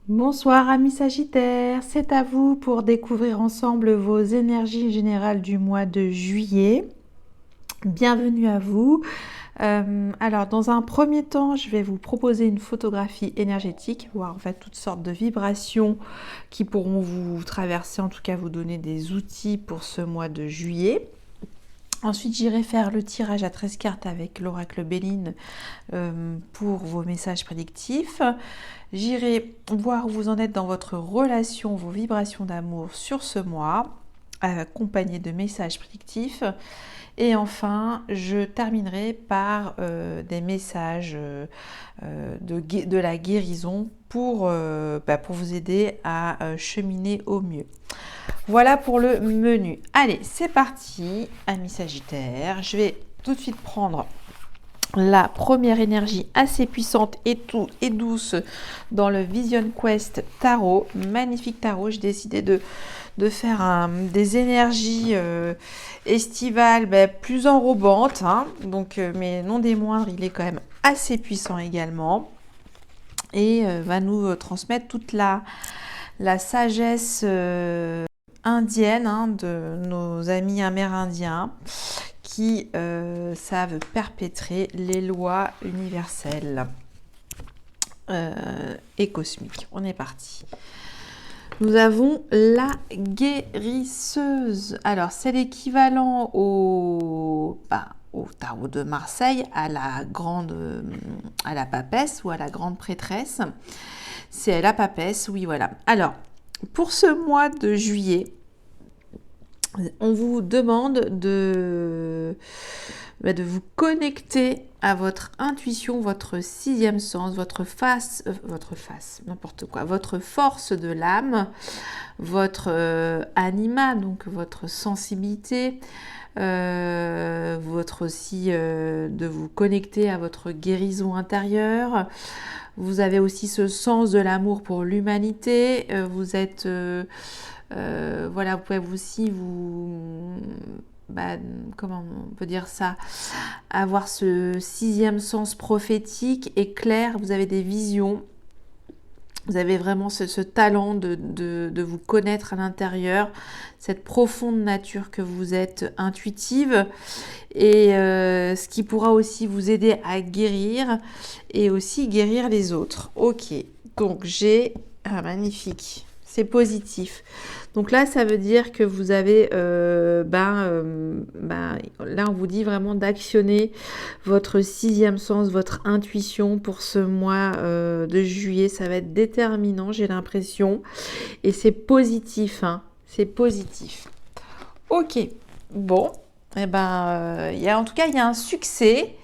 Bonsoir amis Sagittaires, c'est à vous pour découvrir ensemble vos énergies générales du mois de juillet. Bienvenue à vous. Alors dans un premier temps, je vais vous proposer une photographie énergétique, voir en fait toutes sortes de vibrations qui pourront vous traverser, en tout cas vous donner des outils pour ce mois de juillet. Ensuite, j'irai faire le tirage à 13 cartes avec l'oracle Béline pour vos messages prédictifs. J'irai voir où vous en êtes dans votre relation, vos vibrations d'amour sur ce mois, accompagné de messages prédictifs. Et enfin, je terminerai par des messages de la guérison pour vous aider à cheminer au mieux. Voilà pour le menu. Allez, c'est parti, amis Sagittaires. Je vais tout de suite prendre la première énergie assez puissante et douce dans le Vision Quest Tarot. Magnifique tarot. J'ai décidé de faire des énergies estivales plus enrobantes. Donc, mais non des moindres, il est quand même assez puissant également. Et va nous transmettre toute la sagesse indienne de nos amis amérindiens qui savent perpétrer les lois universelles et cosmiques. On est parti. Nous avons la guérisseuse. Alors, c'est l'équivalent au tarot de Marseille, à la papesse ou à la grande prêtresse. C'est la papesse, oui, voilà. Alors, pour ce mois de juillet, on vous demande de vous connecter à votre intuition, votre sixième sens, votre force de l'âme, votre anima, donc votre sensibilité, votre aussi de vous connecter à votre guérison intérieure. Vous avez aussi ce sens de l'amour pour l'humanité. Vous êtes voilà, vous pouvez aussi comment on peut dire ça, avoir ce sixième sens prophétique et clair. Vous avez des visions, vous avez vraiment ce talent de vous connaître à l'intérieur, cette profonde nature que vous êtes intuitive, et ce qui pourra aussi vous aider à guérir et aussi guérir les autres. Ok, donc j'ai magnifique. C'est positif. Donc là, ça veut dire que vous avez, là, on vous dit vraiment d'actionner votre sixième sens, votre intuition pour ce mois de juillet. Ça va être déterminant, j'ai l'impression. Et c'est positif, c'est positif. Ok, bon. En tout cas, il y a un succès.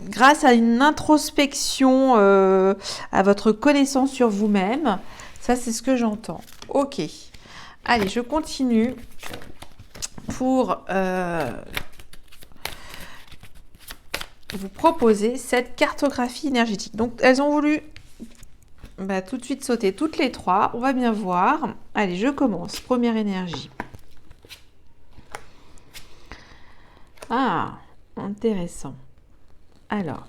Grâce à une introspection, à votre connaissance sur vous-même. Ça, c'est ce que j'entends. Ok. Allez, je continue pour vous proposer cette cartographie énergétique. Donc, elles ont voulu tout de suite sauter toutes les trois. On va bien voir. Allez, je commence. Première énergie. Ah, intéressant. Alors,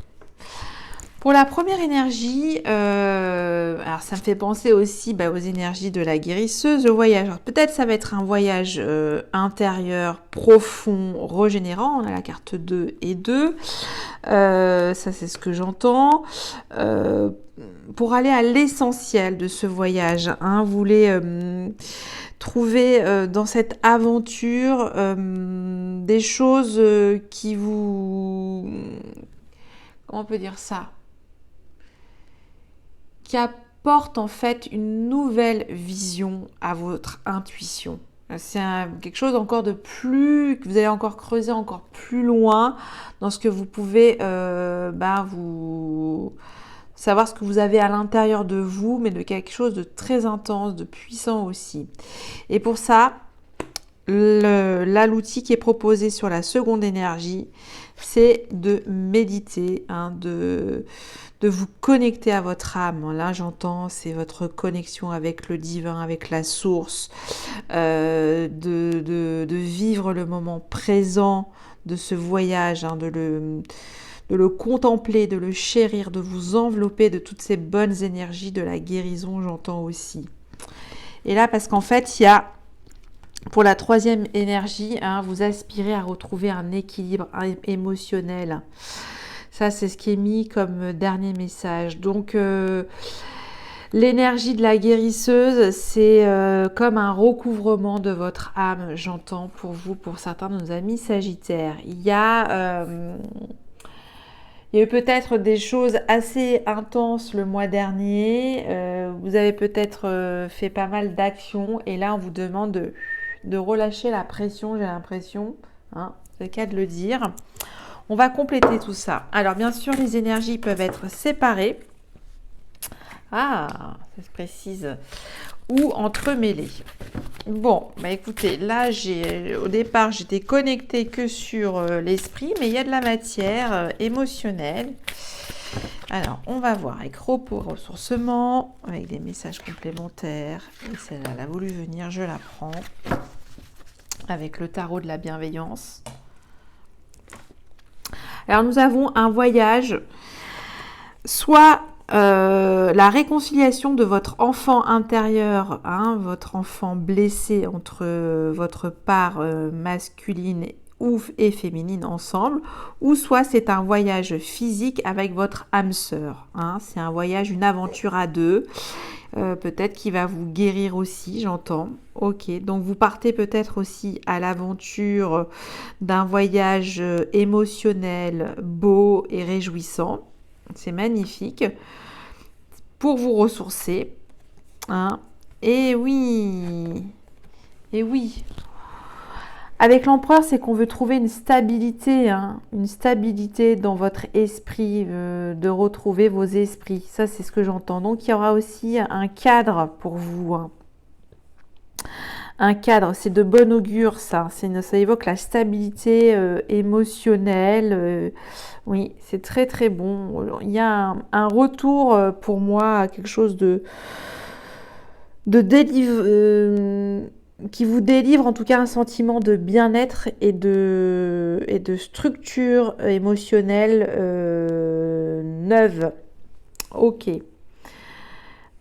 pour la première énergie, alors ça me fait penser aussi aux énergies de la guérisseuse, le voyage. Peut-être ça va être un voyage intérieur, profond, régénérant. On a la carte 2 et 2. Ça, c'est ce que j'entends. Pour aller à l'essentiel de ce voyage, vous voulez trouver dans cette aventure des choses qui vous... Comment on peut dire ça ? Qui apporte en fait une nouvelle vision à votre intuition. C'est quelque chose encore de plus, que vous allez encore creuser encore plus loin dans ce que vous pouvez vous savoir ce que vous avez à l'intérieur de vous, mais de quelque chose de très intense, de puissant aussi. Et pour ça, l'outil qui est proposé sur la seconde énergie, c'est de méditer, de vous connecter à votre âme. Là, j'entends, c'est votre connexion avec le divin, avec la source, de vivre le moment présent de ce voyage, de le contempler, de le chérir, de vous envelopper de toutes ces bonnes énergies, de la guérison, j'entends aussi. Et là, parce qu'en fait, il y a, pour la troisième énergie, hein, vous aspirez à retrouver un équilibre émotionnel. Ça, c'est ce qui est mis comme dernier message. Donc, l'énergie de la guérisseuse, c'est comme un recouvrement de votre âme, j'entends, pour vous, pour certains de nos amis sagittaires. Il y a eu peut-être des choses assez intenses le mois dernier. Vous avez peut-être fait pas mal d'actions et là, on vous demande de relâcher la pression, j'ai l'impression. Hein, c'est le cas de le dire. On va compléter tout ça. Alors, bien sûr, les énergies peuvent être séparées. Ah, ça se précise. Ou entremêlées. Bon, bah écoutez, là, au départ, j'étais connectée que sur l'esprit, mais il y a de la matière émotionnelle. Alors, on va voir avec repos, ressourcement, avec des messages complémentaires. Et celle-là, elle a voulu venir, je la prends. Avec le tarot de la bienveillance. Alors, nous avons un voyage, soit la réconciliation de votre enfant intérieur, hein, votre enfant blessé entre votre part masculine et féminine ensemble, ou soit c'est un voyage physique avec votre âme sœur. Hein, c'est un voyage, une aventure à deux. Peut-être qu'il va vous guérir aussi, j'entends. Ok, donc vous partez peut-être aussi à l'aventure d'un voyage émotionnel, beau et réjouissant. C'est magnifique. Pour vous ressourcer. Hein. Et oui. Et oui. Avec l'empereur, c'est qu'on veut trouver une stabilité. Hein, une stabilité dans votre esprit, de retrouver vos esprits. Ça, c'est ce que j'entends. Donc, il y aura aussi un cadre pour vous. Hein. Un cadre, c'est de bon augure, ça. Ça évoque la stabilité émotionnelle. Oui, c'est très très bon. Il y a un retour pour moi à quelque chose de qui vous délivre en tout cas un sentiment de bien-être et de structure émotionnelle neuve. Ok.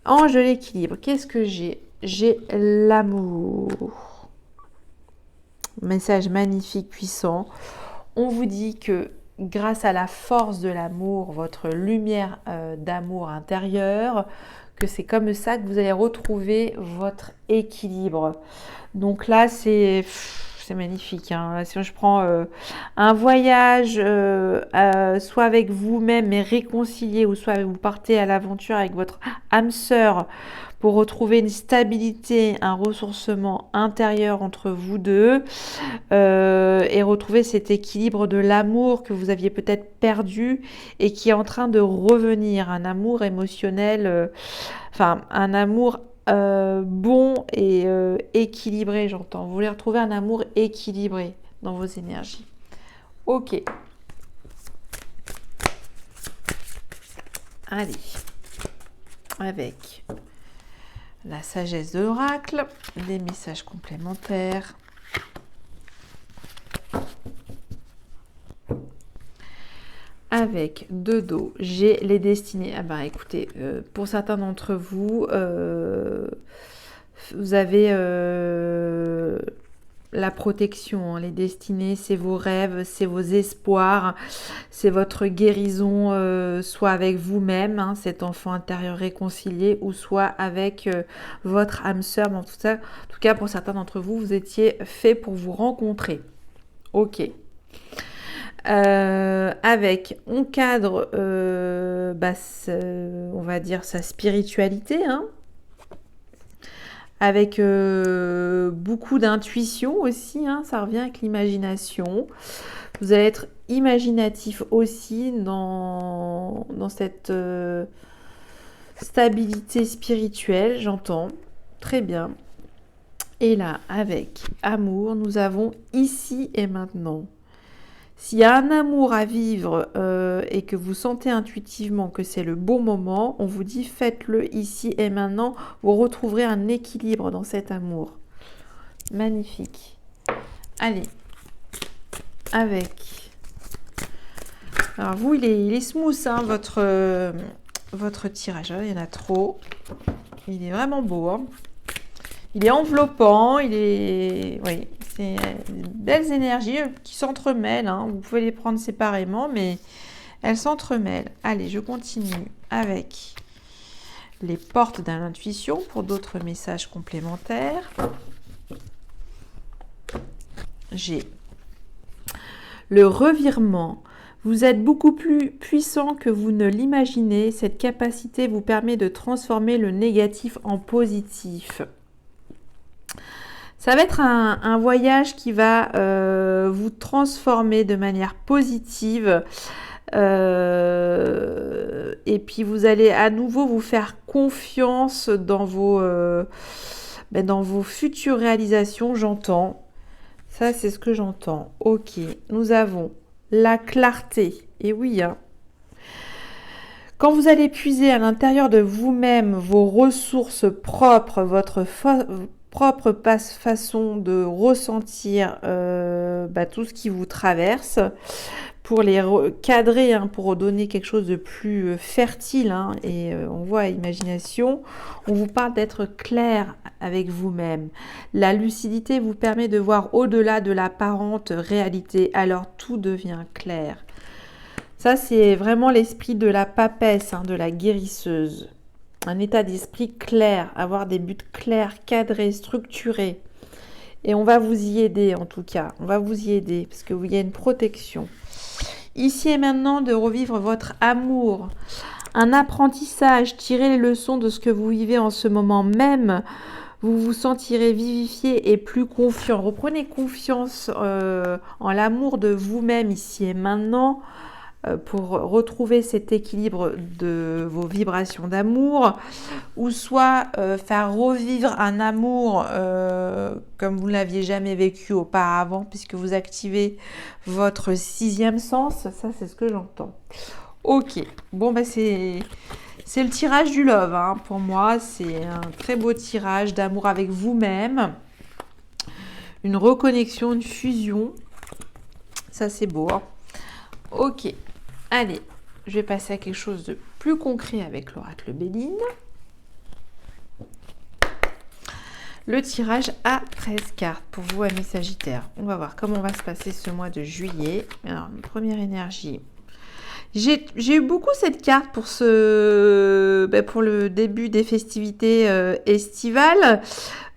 Ange de l'équilibre, qu'est-ce que j'ai ? J'ai l'amour. Message magnifique, puissant. On vous dit que grâce à la force de l'amour, votre lumière d'amour intérieur, que c'est comme ça que vous allez retrouver votre équilibre. Donc là, c'est magnifique. Hein. Si je prends un voyage, soit avec vous-même, mais réconcilié, ou soit vous partez à l'aventure avec votre âme sœur pour retrouver une stabilité, un ressourcement intérieur entre vous deux et retrouver cet équilibre de l'amour que vous aviez peut-être perdu et qui est en train de revenir, un amour émotionnel, un amour bon et équilibré, j'entends. Vous voulez retrouver un amour équilibré dans vos énergies. Ok. Allez. Avec la sagesse de l'oracle, des messages complémentaires. Avec deux dos, j'ai les destinées. Ah ben écoutez, pour certains d'entre vous, vous avez la protection, hein, les destinées, c'est vos rêves, c'est vos espoirs, c'est votre guérison, soit avec vous-même, hein, cet enfant intérieur réconcilié, ou soit avec votre âme sœur. En tout cas, pour certains d'entre vous, vous étiez fait pour vous rencontrer. Ok. Avec, on cadre, on va dire sa spiritualité, hein, avec beaucoup d'intuition aussi, hein, ça revient avec l'imagination. Vous allez être imaginatif aussi dans cette stabilité spirituelle, j'entends. Très bien. Et là, avec amour, nous avons ici et maintenant. S'il y a un amour à vivre et que vous sentez intuitivement que c'est le bon moment, on vous dit faites-le ici et maintenant. Vous retrouverez un équilibre dans cet amour. Magnifique. Allez, avec Alors vous, il est smooth, hein, votre tirage. Il y en a trop. Il est vraiment beau. Hein. Il est enveloppant. Oui, c'est des belles énergies qui s'entremêlent. Hein. Vous pouvez les prendre séparément, mais elles s'entremêlent. Allez, je continue avec les portes de l'intuition pour d'autres messages complémentaires. J'ai le revirement. Vous êtes beaucoup plus puissant que vous ne l'imaginez. Cette capacité vous permet de transformer le négatif en positif. Ça va être un voyage qui va vous transformer de manière positive. Et puis vous allez à nouveau vous faire confiance dans vos futures réalisations, j'entends. Ça, c'est ce que j'entends. Ok, nous avons la clarté. Et oui, hein. Quand vous allez puiser à l'intérieur de vous-même vos ressources propres, votre propre façon de ressentir tout ce qui vous traverse, pour les cadrer, hein, pour donner quelque chose de plus fertile, hein, et on voit imagination, on vous parle d'être clair avec vous-même. La lucidité vous permet de voir au-delà de l'apparente réalité, alors tout devient clair. Ça, c'est vraiment l'esprit de la papesse, hein, de la guérisseuse. Un état d'esprit clair, avoir des buts clairs, cadrés, structurés. Et on va vous y aider, en tout cas. On va vous y aider, parce qu'il y a une protection. Ici et maintenant, de revivre votre amour. Un apprentissage, tirez les leçons de ce que vous vivez en ce moment même. Vous vous sentirez vivifié et plus confiant. Reprenez confiance en l'amour de vous-même ici et maintenant pour retrouver cet équilibre de vos vibrations d'amour, ou soit faire revivre un amour comme vous ne l'aviez jamais vécu auparavant, puisque vous activez votre 6e sens. Ça, c'est ce que j'entends. Ok, bon, c'est le tirage du love, hein. Pour moi, c'est un très beau tirage d'amour avec vous-même, une reconnexion, une fusion. Ça, c'est beau, hein. Ok. Allez, je vais passer à quelque chose de plus concret avec l'oracle Béline. Le tirage à 13 cartes pour vous, amis Sagittaires. On va voir comment va se passer ce mois de juillet. Alors, une première énergie. J'ai eu beaucoup cette carte pour pour le début des festivités estivales.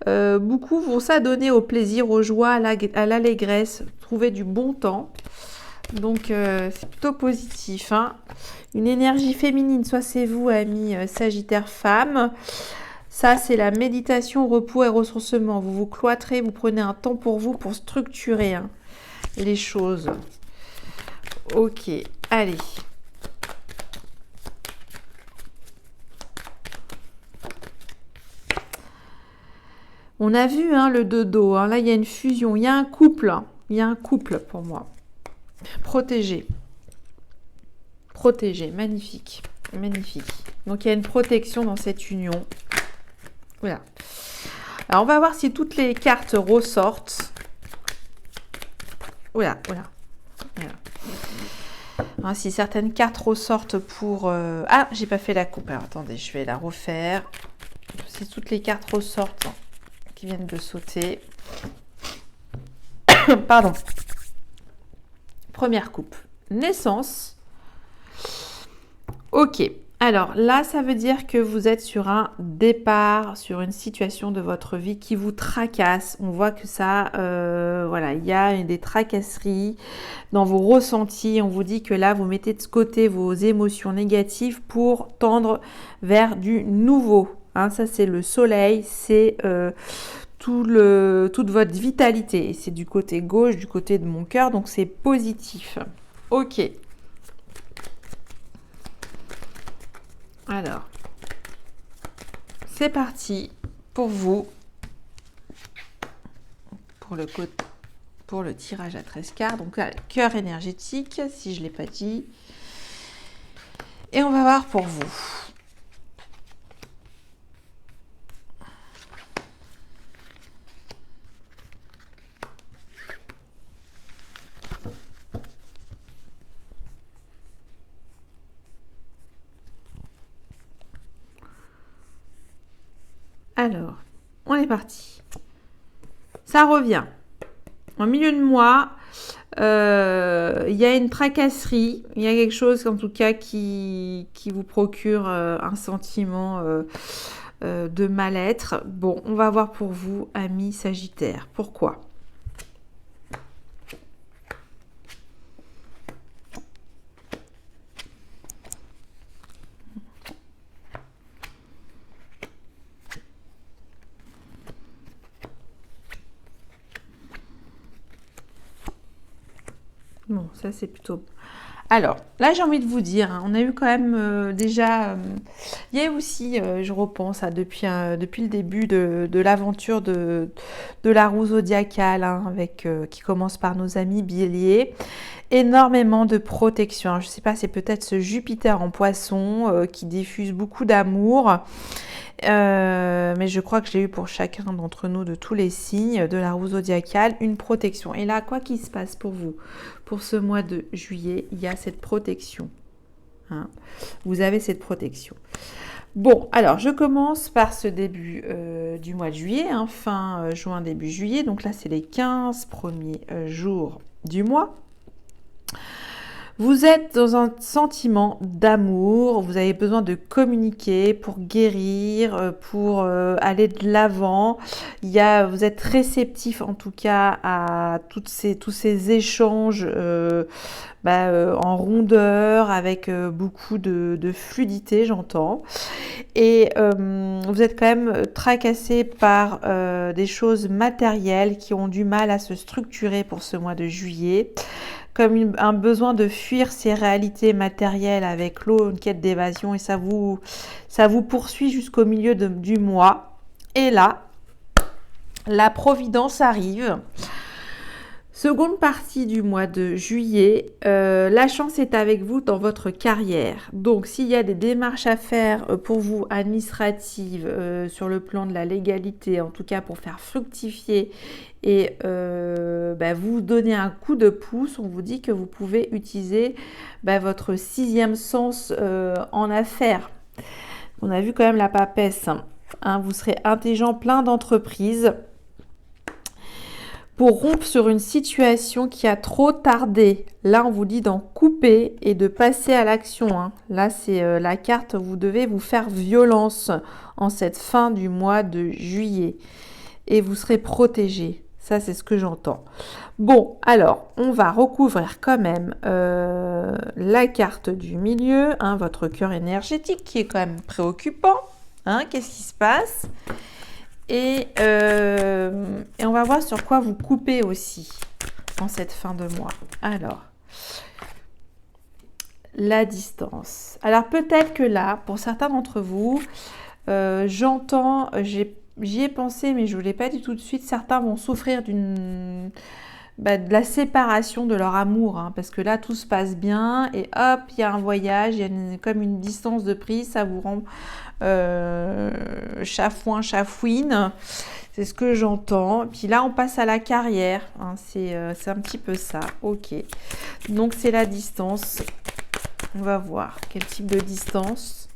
Beaucoup vont s'adonner au plaisir, aux joies, à l'allégresse, trouver du bon temps. Donc, c'est plutôt positif. Hein. Une énergie féminine, soit c'est vous, amis Sagittaire femmes. Ça, c'est la méditation, repos et ressourcement. Vous vous cloîtrez, vous prenez un temps pour vous pour structurer les choses. Ok, allez. On a vu le dodo. Hein. Là, il y a une fusion. Il y a un couple. Hein. Il y a un couple pour moi. Protégé. Protégé. Magnifique. Magnifique. Donc, il y a une protection dans cette union. Voilà. Alors, on va voir si toutes les cartes ressortent. Voilà. Alors, si certaines cartes ressortent pour... Ah, j'ai pas fait la coupe. Alors, attendez, je vais la refaire. Si toutes les cartes ressortent qui viennent de sauter. Pardon. Première coupe. Naissance. Ok. Alors là, ça veut dire que vous êtes sur un départ, sur une situation de votre vie qui vous tracasse. On voit que ça, il y a des tracasseries dans vos ressentis. On vous dit que là, vous mettez de côté vos émotions négatives pour tendre vers du nouveau. Hein, ça, c'est le soleil, c'est toute votre vitalité. Et c'est du côté gauche, du côté de mon cœur, donc c'est positif. Ok. Alors, c'est parti pour vous, pour le tirage à 13 cartes. Donc là, cœur énergétique, si je ne l'ai pas dit. Et on va voir pour vous. Alors, on est parti. Ça revient. En milieu de mois, il y a une tracasserie, il y a quelque chose en tout cas qui vous procure un sentiment de mal-être. Bon, on va voir pour vous, amis Sagittaire. Pourquoi ? Bon, ça c'est plutôt... Alors, là j'ai envie de vous dire, hein, on a eu quand même déjà... il y a aussi, je repense à depuis le début de l'aventure de la roue zodiacale, hein, qui commence par nos amis Bélier, énormément de protection. Alors, je ne sais pas, c'est peut-être ce Jupiter en poisson qui diffuse beaucoup d'amour. Mais je crois que j'ai eu pour chacun d'entre nous de tous les signes de la roue zodiacale une protection. Et là, quoi qu'il se passe pour vous, pour ce mois de juillet, il y a cette protection. Hein. Vous avez cette protection. Bon, alors je commence par ce début du mois de juillet, hein, fin juin, début juillet. Donc là, c'est les 15 premiers jours du mois. Vous êtes dans un sentiment d'amour, vous avez besoin de communiquer pour guérir, pour aller de l'avant. Vous êtes réceptif en tout cas à tous ces échanges en rondeur, avec beaucoup de fluidité, j'entends. Et vous êtes quand même tracassé par des choses matérielles qui ont du mal à se structurer pour ce mois de juillet. Comme un besoin de fuir ces réalités matérielles avec l'eau, une quête d'évasion, et ça vous poursuit jusqu'au milieu du mois. Et là, la providence arrive. Seconde partie du mois de juillet, la chance est avec vous dans votre carrière. Donc, s'il y a des démarches à faire pour vous administratives sur le plan de la légalité, en tout cas pour faire fructifier et vous donner un coup de pouce, on vous dit que vous pouvez utiliser votre 6e sens en affaires. On a vu quand même la papesse. Hein, vous serez intelligent, plein d'entreprises. Pour rompre sur une situation qui a trop tardé. Là, on vous dit d'en couper et de passer à l'action. Hein. Là, c'est la carte, vous devez vous faire violence en cette fin du mois de juillet. Et vous serez protégé. Ça, c'est ce que j'entends. Bon, alors, on va recouvrir quand même la carte du milieu, hein, votre cœur énergétique qui est quand même préoccupant. Hein, qu'est-ce qui se passe ? Et on va voir sur quoi vous coupez aussi en cette fin de mois. Alors, la distance. Alors peut-être que là, pour certains d'entre vous, j'entends, j'y ai pensé, mais je ne vous l'ai pas dit tout de suite, certains vont souffrir de la séparation de leur amour, hein, parce que là, tout se passe bien, et hop, il y a un voyage, il y a comme une distance de prise, ça vous rend chafouin, chafouine, c'est ce que j'entends. Puis là, on passe à la carrière, hein, c'est un petit peu ça, ok. Donc, c'est la distance, on va voir quel type de distance.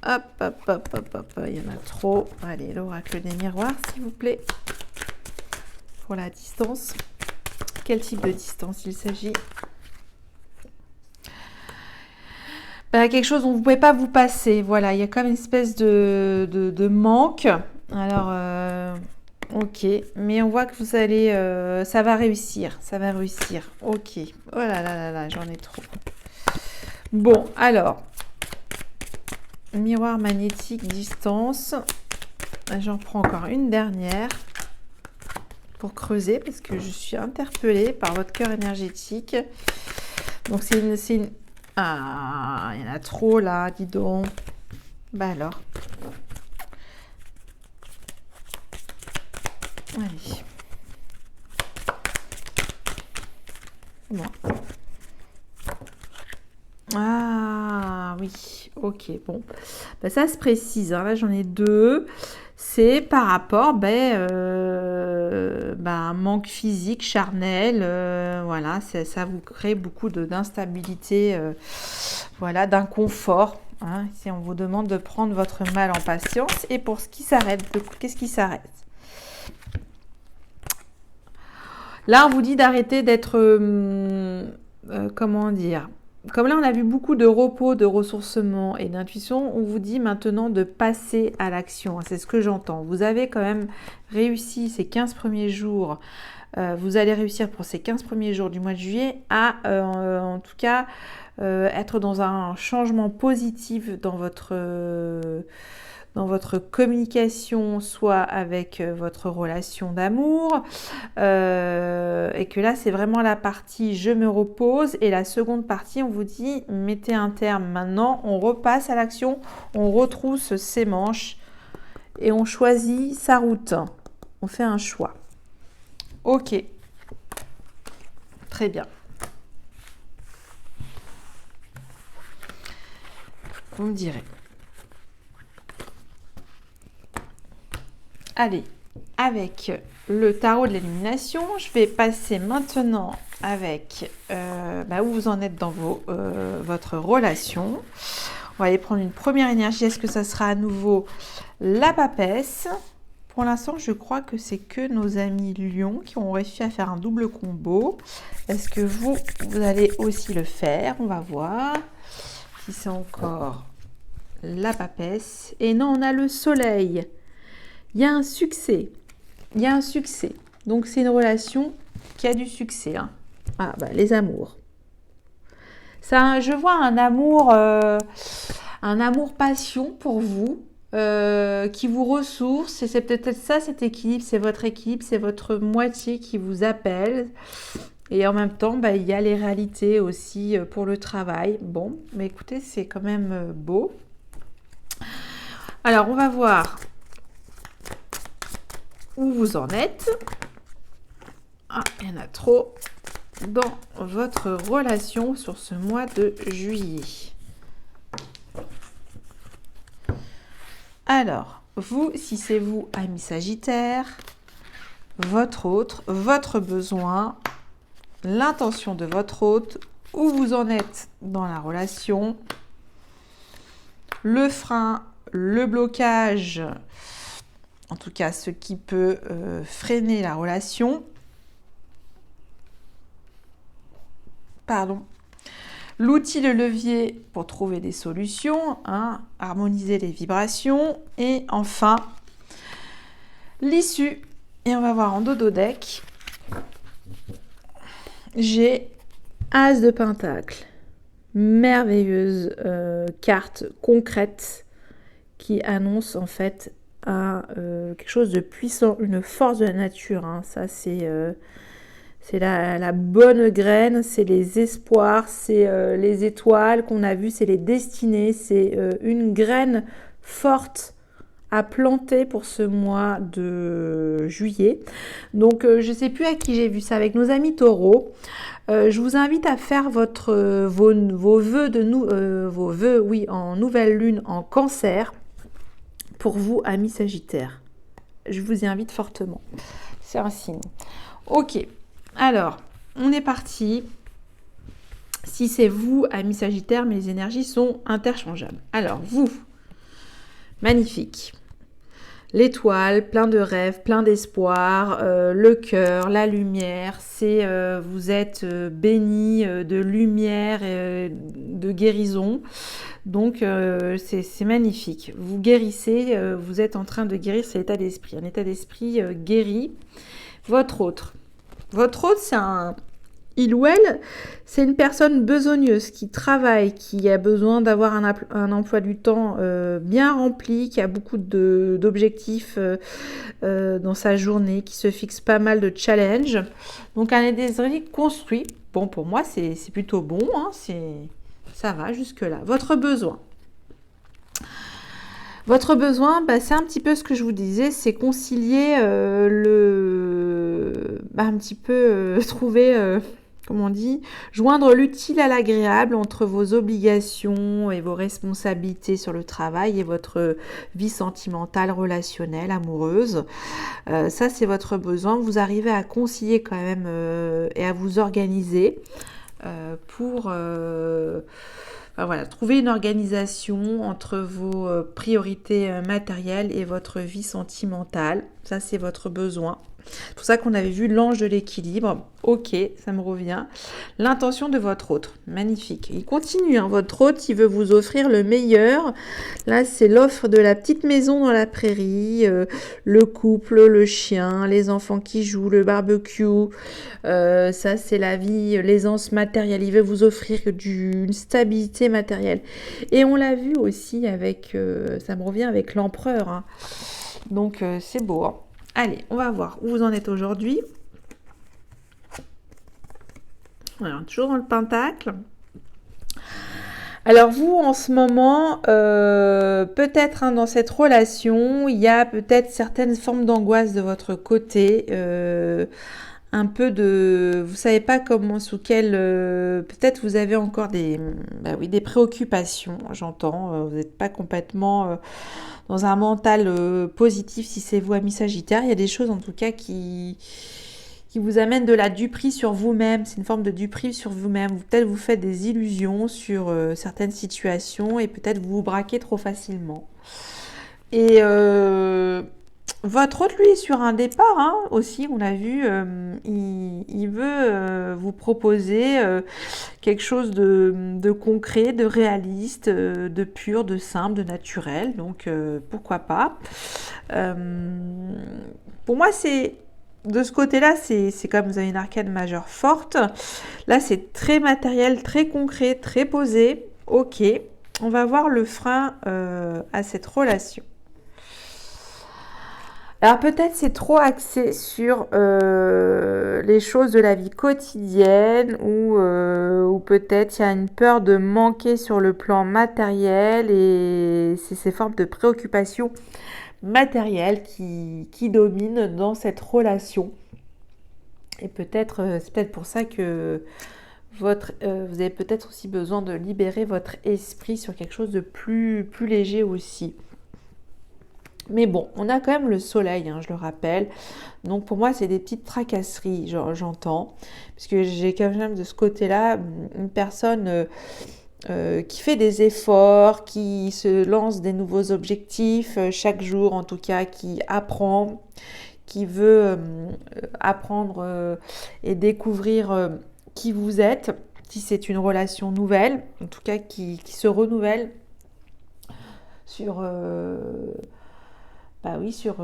Hop, hop, hop, hop, hop, il y en a trop. Allez, l'oracle des miroirs, s'il vous plaît. Pour la distance. Quel type de distance il s'agit ? Quelque chose dont vous ne pouvez pas vous passer. Voilà, il y a comme une espèce de manque. Alors, ok. Mais on voit que vous allez... ça va réussir. Ça va réussir. Ok. Oh là là là là, j'en ai trop. Bon, alors... Miroir magnétique, distance. J'en prends encore une dernière pour creuser parce que je suis interpellée par votre cœur énergétique. Donc c'est une... Ah, il y en a trop là, dis donc. Alors. Allez. Bon. Ah oui, ok, bon. Ça se précise, hein. Là j'en ai deux. C'est par rapport un manque physique, charnel, voilà, ça vous crée beaucoup d'instabilité, voilà, d'inconfort. hein. Ici, on vous demande de prendre votre mal en patience. Et pour ce qui s'arrête, qu'est-ce qui s'arrête? Là, on vous dit d'arrêter d'être, comment dire? Comme là, on a vu beaucoup de repos, de ressourcement et d'intuition, on vous dit maintenant de passer à l'action. C'est ce que j'entends. Vous avez quand même réussi ces 15 premiers jours. Vous allez réussir pour ces 15 premiers jours du mois de juillet à, en tout cas, être dans un changement positif dans votre communication, soit avec votre relation d'amour, et que là, c'est vraiment la partie « je me repose » et la seconde partie, on vous dit « mettez un terme maintenant, on repasse à l'action, on retrousse ses manches et on choisit sa route. On fait un choix. » Ok, très bien. Vous me direz. Allez, avec le tarot de l'élimination, je vais passer maintenant avec où vous en êtes dans votre relation. On va aller prendre une première énergie. Est-ce que ça sera à nouveau la papesse? Pour l'instant, je crois que c'est que nos amis lions qui ont réussi à faire un double combo. Est-ce que vous allez aussi le faire? On va voir si c'est encore la papesse. Et non, on a le soleil. Il y a un succès. Il y a un succès. Donc, c'est une relation qui a du succès. Hein. Ah, bah, les amours. Ça, je vois un amour passion pour vous. Qui vous ressource, et c'est peut-être ça, cet équilibre, c'est votre équilibre, c'est votre moitié qui vous appelle, et en même temps, il y a les réalités aussi pour le travail. Bon, mais écoutez, c'est quand même beau. Alors, on va voir où vous en êtes. Ah, il y en a trop dans votre relation sur ce mois de juillet. Alors, vous, si c'est vous, ami Sagittaire, votre autre, votre besoin, l'intention de votre hôte, où vous en êtes dans la relation, le frein, le blocage, en tout cas ce qui peut freiner la relation. Pardon. L'outil, le levier pour trouver des solutions, hein, harmoniser les vibrations. Et enfin, l'issue. Et on va voir en dodo deck. J'ai As de Pentacle. Merveilleuse carte concrète qui annonce en fait quelque chose de puissant, une force de la nature. Hein. Ça, c'est la bonne graine, c'est les espoirs, c'est les étoiles qu'on a vues, c'est les destinées, c'est une graine forte à planter pour ce mois de juillet. Donc, je ne sais plus à qui j'ai vu ça, avec nos amis taureaux. Je vous invite à faire vos vœux oui, en nouvelle lune en cancer pour vous, amis sagittaires. Je vous y invite fortement. C'est un signe. Ok. Alors, on est parti. Si c'est vous, amis Sagittaire, mais les énergies sont interchangeables. Alors, vous, magnifique. L'étoile, plein de rêves, plein d'espoir, le cœur, la lumière, vous êtes béni de lumière et de guérison. Donc, c'est magnifique. Vous guérissez, vous êtes en train de guérir, c'est l'état d'esprit. Un état d'esprit guéri. Votre autre, c'est il ou elle, c'est une personne besogneuse qui travaille, qui a besoin d'avoir un emploi du temps bien rempli, qui a beaucoup d'objectifs dans sa journée, qui se fixe pas mal de challenges. Donc un état d'esprit construit. Bon, pour moi, c'est plutôt bon, hein, ça va jusque-là. Votre besoin, c'est un petit peu ce que je vous disais, c'est concilier un petit peu trouver, comment on dit, joindre l'utile à l'agréable entre vos obligations et vos responsabilités sur le travail et votre vie sentimentale, relationnelle, amoureuse. Ça, c'est votre besoin. Vous arrivez à concilier quand même et à vous organiser pour Enfin, voilà, trouver une organisation entre vos priorités matérielles et votre vie sentimentale. Ça, c'est votre besoin. C'est pour ça qu'on avait vu l'ange de l'équilibre. Ok, ça me revient. L'intention de votre hôte. Magnifique. Il continue, hein. Votre hôte, il veut vous offrir le meilleur. Là, c'est l'offre de la petite maison dans la prairie, le couple, le chien, les enfants qui jouent, le barbecue. Ça, c'est la vie, l'aisance matérielle. Il veut vous offrir une stabilité matérielle. Et on l'a vu aussi avec, ça me revient avec l'empereur, hein. Donc, c'est beau, hein. Allez, on va voir où vous en êtes aujourd'hui. Voilà, toujours dans le pentacle. Alors vous, en ce moment, peut-être hein, dans cette relation, il y a peut-être certaines formes d'angoisse de votre côté. Un peu de... Vous savez pas comment, sous quel... peut-être vous avez encore des préoccupations, j'entends. Vous n'êtes pas complètement... dans un mental positif si c'est vous ami Sagittaire. Il y a des choses en tout cas qui vous amènent de la duperie sur vous-même. C'est une forme de duperie sur vous-même. Peut-être vous faites des illusions sur certaines situations et peut-être vous vous braquez trop facilement. Et votre autre, lui, est sur un départ hein, aussi, on l'a vu. Il veut vous proposer quelque chose de concret, de réaliste, de pur, de simple, de naturel. Donc, pourquoi pas. Pour moi, c'est... De ce côté-là, c'est comme vous avez une arcane majeure forte. Là, c'est très matériel, très concret, très posé. Ok, on va voir le frein à cette relation. Alors peut-être c'est trop axé sur les choses de la vie quotidienne ou peut-être il y a une peur de manquer sur le plan matériel et c'est ces formes de préoccupation matérielle qui domine dans cette relation. Et peut-être, c'est peut-être pour ça que vous avez peut-être aussi besoin de libérer votre esprit sur quelque chose de plus léger aussi. Mais bon, on a quand même le soleil, hein, je le rappelle. Donc pour moi, c'est des petites tracasseries, j'entends. Parce que j'ai quand même de ce côté-là une personne... qui fait des efforts, qui se lance des nouveaux objectifs chaque jour, en tout cas, qui apprend, qui veut apprendre et découvrir qui vous êtes, si c'est une relation nouvelle, en tout cas qui se renouvelle sur, sur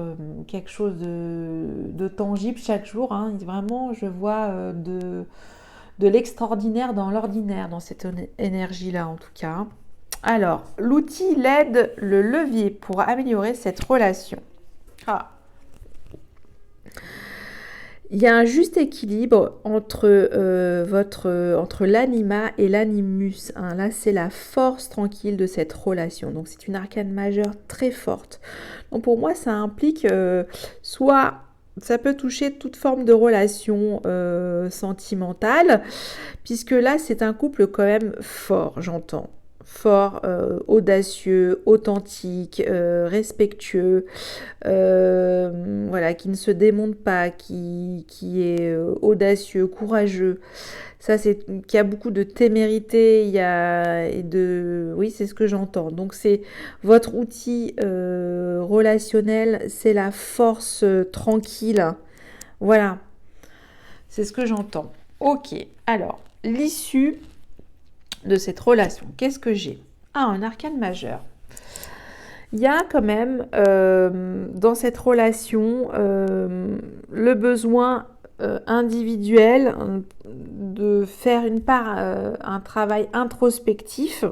quelque chose de tangible chaque jour. Hein. Vraiment, je vois de l'extraordinaire dans l'ordinaire, dans cette énergie-là en tout cas. Alors, l'outil, l'aide, le levier pour améliorer cette relation. Il y a un juste équilibre entre l'anima et l'animus. Hein. Là, c'est la force tranquille de cette relation. Donc, c'est une arcane majeure très forte. Donc, pour moi, ça implique soit... Ça peut toucher toute forme de relation sentimentale, puisque là, c'est un couple quand même fort, j'entends. Fort, audacieux, authentique, respectueux, voilà, qui ne se démonte pas, qui est audacieux, courageux. Ça, c'est qu'il y a beaucoup de témérité, oui, c'est ce que j'entends. Donc, c'est votre outil relationnel, c'est la force tranquille. Voilà, c'est ce que j'entends. Ok, alors, l'issue de cette relation, qu'est-ce que j'ai? Un arcane majeur. Il y a quand même dans cette relation le besoin individuel de faire un travail introspectif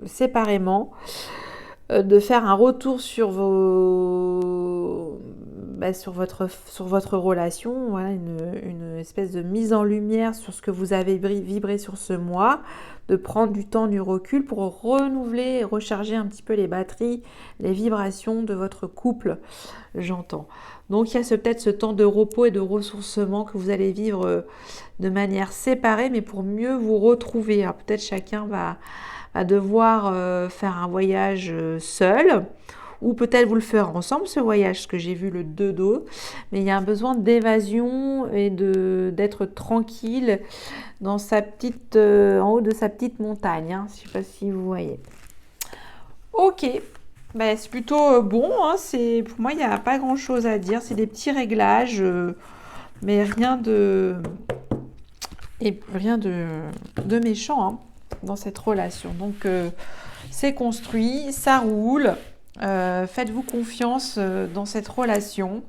séparément, de faire un retour sur votre relation, voilà, une espèce de mise en lumière sur ce que vous avez vibré sur ce mois, de prendre du temps, du recul pour renouveler et recharger un petit peu les batteries, les vibrations de votre couple, j'entends. Donc il y a peut-être ce temps de repos et de ressourcement que vous allez vivre de manière séparée, mais pour mieux vous retrouver. Alors peut-être chacun va devoir faire un voyage seul, ou peut-être vous le ferez ensemble ce voyage, parce que j'ai vu le 2 d'eau, mais il y a un besoin d'évasion et d'être tranquille dans sa petite, en haut de sa petite montagne, hein. Je ne sais pas si vous voyez. Ok, ben, c'est plutôt bon, hein. Pour moi, il n'y a pas grand-chose à dire, c'est des petits réglages, mais rien de méchant, hein, dans cette relation. Donc, c'est construit, ça roule. Faites-vous confiance dans cette relation.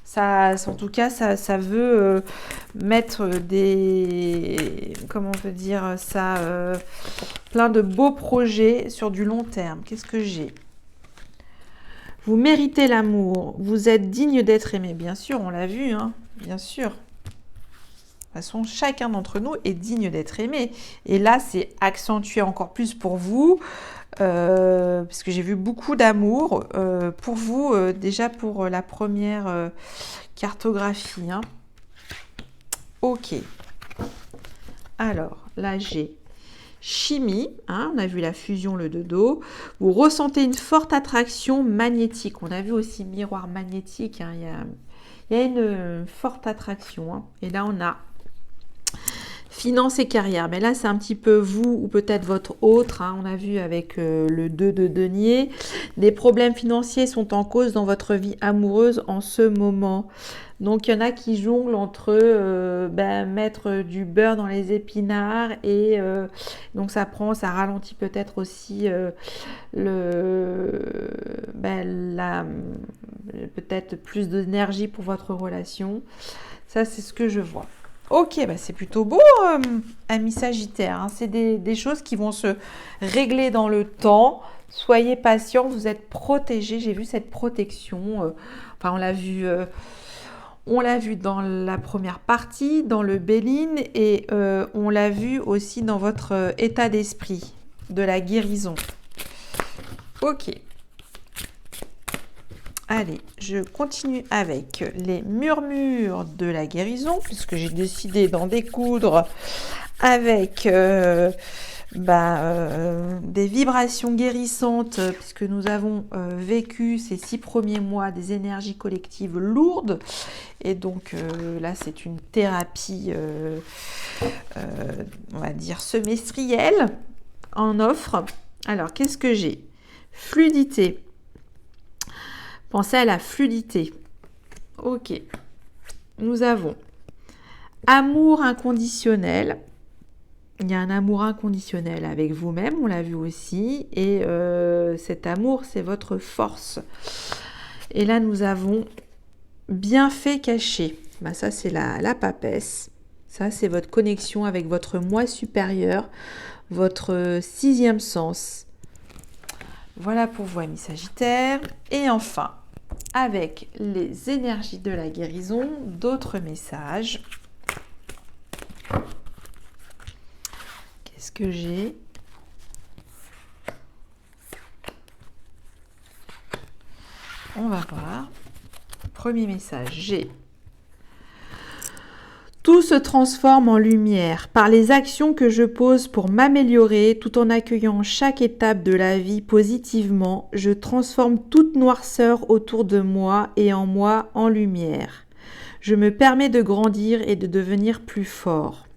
Ça, en tout cas, ça veut mettre comment on peut dire ça, plein de beaux projets sur du long terme. Qu'est-ce que j'ai? Vous méritez l'amour. Vous êtes digne d'être aimé. Bien sûr, on l'a vu, hein, bien sûr. De toute façon, chacun d'entre nous est digne d'être aimé. Et là, c'est accentué encore plus pour vous, parce que j'ai vu beaucoup d'amour pour vous, déjà pour la première cartographie, hein. Ok. Alors, là, j'ai chimie, hein, on a vu la fusion, le dodo. Vous ressentez une forte attraction magnétique. On a vu aussi miroir magnétique, hein, il y a une forte attraction, hein. Et là, on a finance et carrière, mais là c'est un petit peu vous ou peut-être votre autre, hein. On a vu avec le 2 de denier. Des problèmes financiers sont en cause dans votre vie amoureuse en ce moment. Donc il y en a qui jonglent entre mettre du beurre dans les épinards et donc ça ralentit peut-être aussi peut-être plus d'énergie pour votre relation. Ça c'est ce que je vois. Ok, bah c'est plutôt beau, ami Sagittaire, hein. C'est des choses qui vont se régler dans le temps. Soyez patient, vous êtes protégés. J'ai vu cette protection. On l'a vu dans la première partie, dans le Béline, et on l'a vu aussi dans votre état d'esprit, de la guérison. Ok. Allez, je continue avec les murmures de la guérison, puisque j'ai décidé d'en découdre avec des vibrations guérissantes, puisque nous avons vécu ces 6 premiers mois des énergies collectives lourdes. Et donc là, c'est une thérapie, on va dire, semestrielle en offre. Alors, qu'est-ce que j'ai? Fluidité. Pensez à la fluidité. Ok. Nous avons amour inconditionnel. Il y a un amour inconditionnel avec vous-même, on l'a vu aussi. Et cet amour, c'est votre force. Et là, nous avons bienfait caché. Ça, c'est la papesse. Ça, c'est votre connexion avec votre moi supérieur, votre 6e sens. Voilà pour vous, amis Sagittaires. Et enfin, avec les énergies de la guérison, d'autres messages. Qu'est-ce que j'ai? On va voir. Premier message, j'ai: tout se transforme en lumière par les actions que je pose pour m'améliorer tout en accueillant chaque étape de la vie positivement. Je transforme toute noirceur autour de moi et en moi en lumière. Je me permets de grandir et de devenir plus fort.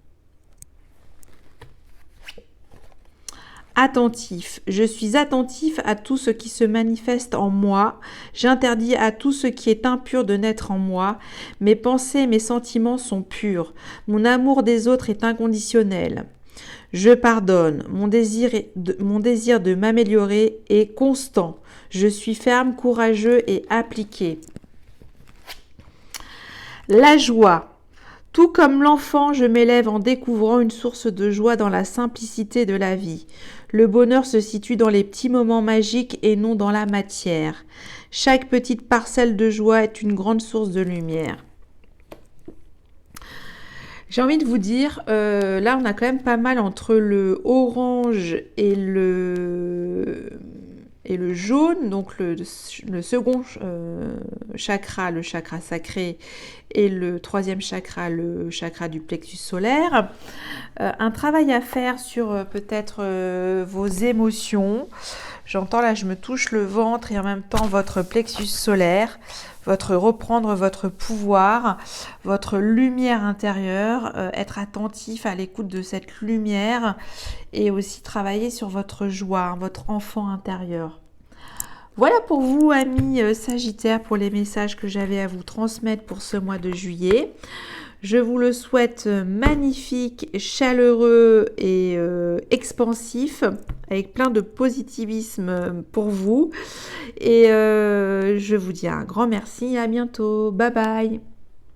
Attentif. Je suis attentif à tout ce qui se manifeste en moi. J'interdis à tout ce qui est impur de naître en moi. Mes pensées et mes sentiments sont purs. Mon amour des autres est inconditionnel. Je pardonne. Mon désir de m'améliorer est constant. Je suis ferme, courageux et appliqué. La joie. Tout comme l'enfant, je m'élève en découvrant une source de joie dans la simplicité de la vie. Le bonheur se situe dans les petits moments magiques et non dans la matière. Chaque petite parcelle de joie est une grande source de lumière. J'ai envie de vous dire, là on a quand même pas mal entre le orange et le jaune, donc le second chakra, le chakra sacré, et le 3e chakra, le chakra du plexus solaire. Un travail à faire sur peut-être vos émotions. J'entends là, je me touche le ventre et en même temps votre plexus solaire, reprendre votre pouvoir, votre lumière intérieure, être attentif à l'écoute de cette lumière et aussi travailler sur votre joie, votre enfant intérieur. Voilà pour vous, amis Sagittaires, pour les messages que j'avais à vous transmettre pour ce mois de juillet. Je vous le souhaite magnifique, chaleureux et expansif, avec plein de positivisme pour vous. Et je vous dis un grand merci, à bientôt. Bye bye.